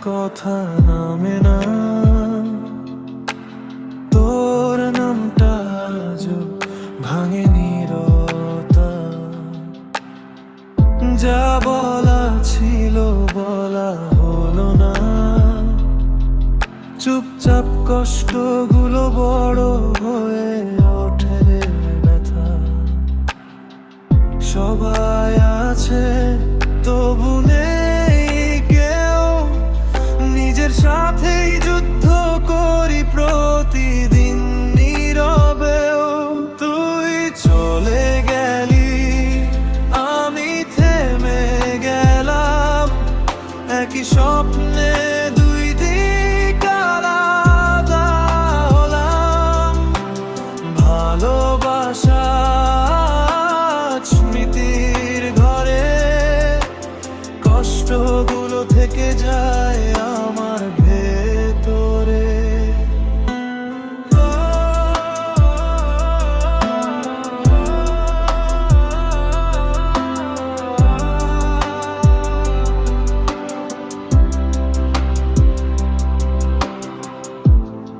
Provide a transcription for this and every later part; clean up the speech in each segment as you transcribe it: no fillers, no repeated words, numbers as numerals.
কথা নামে না, তোর নামটা আজও ভাঙে নীরবতা। যা বলা ছিল বলা হলো না, চুপচাপ কষ্টগুলো বড় হয়ে ওঠে ব্যথা। সবাই আছে তবু নেই কেউ, নিজের সাথেই যুদ্ধ করি প্রতিদিন নীরবেও। তুই চলে গেলি, আমি থেমে গেলাম, একই স্বপ্নে দুই দিক আলাদা হলাম। ভালোবাসা স্মৃতির ঘরে, কষ্টগুলো থেকে যায় আমার ভেতরে।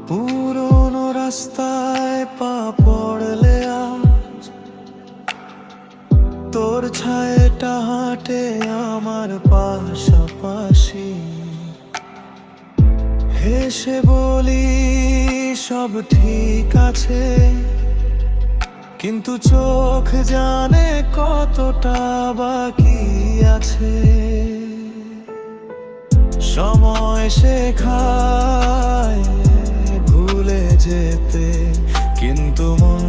পুরোনো রাস্তায় পা পড়লে আজ তোর ছায়াটা হাঁটে আমার পাশাপাশি। হেসে বলি সব ঠিক আছে, কিন্তু চোখ জানে কতটা বাকি আছে। সময় শেখায় ভুলে যেতে, কিন্তু মন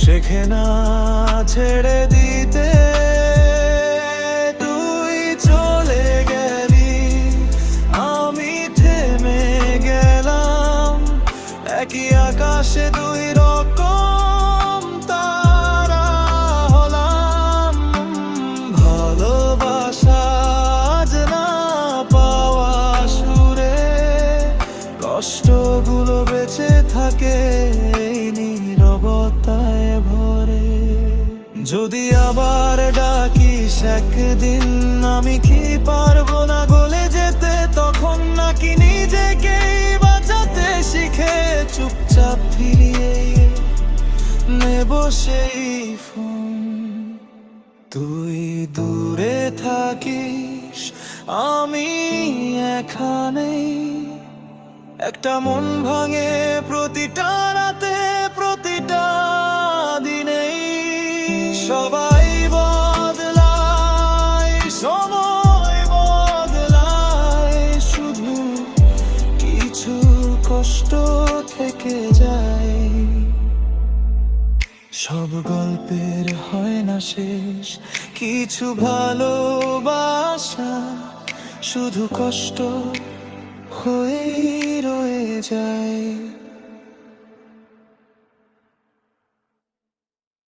শেখে না ছেড়ে দিতে। তুই চলে গেলি, আমি থেমে গেলাম, একই আকাশে দুই রকম তারা হলাম। ভালোবাসা আজ না পাওয়া সুরে, কষ্টগুলো বেঁচে থাকে এই নীরবতায় ভরে। যদি আবার ডাকিস একদিন, আমি কি পারবো না গলে যেতে, তখন নাকি নিজেকেই বাঁচাতে শিখে চুপচাপ ফিরিয়ে নেব সেই ফোন। তুই দূরে থাকিস, আমি এখানেই, একটা মন ভাঙে প্রতিটা রাতে প্রতিটা দিনেই। সবাই বদলায়, সময় বদলায়, শুধু কিছু কষ্ট থেকে যায়। সব গল্পের হয় না শেষ, কিছু ভালোবাসা শুধু কষ্ট হয়ে রয়ে যায়।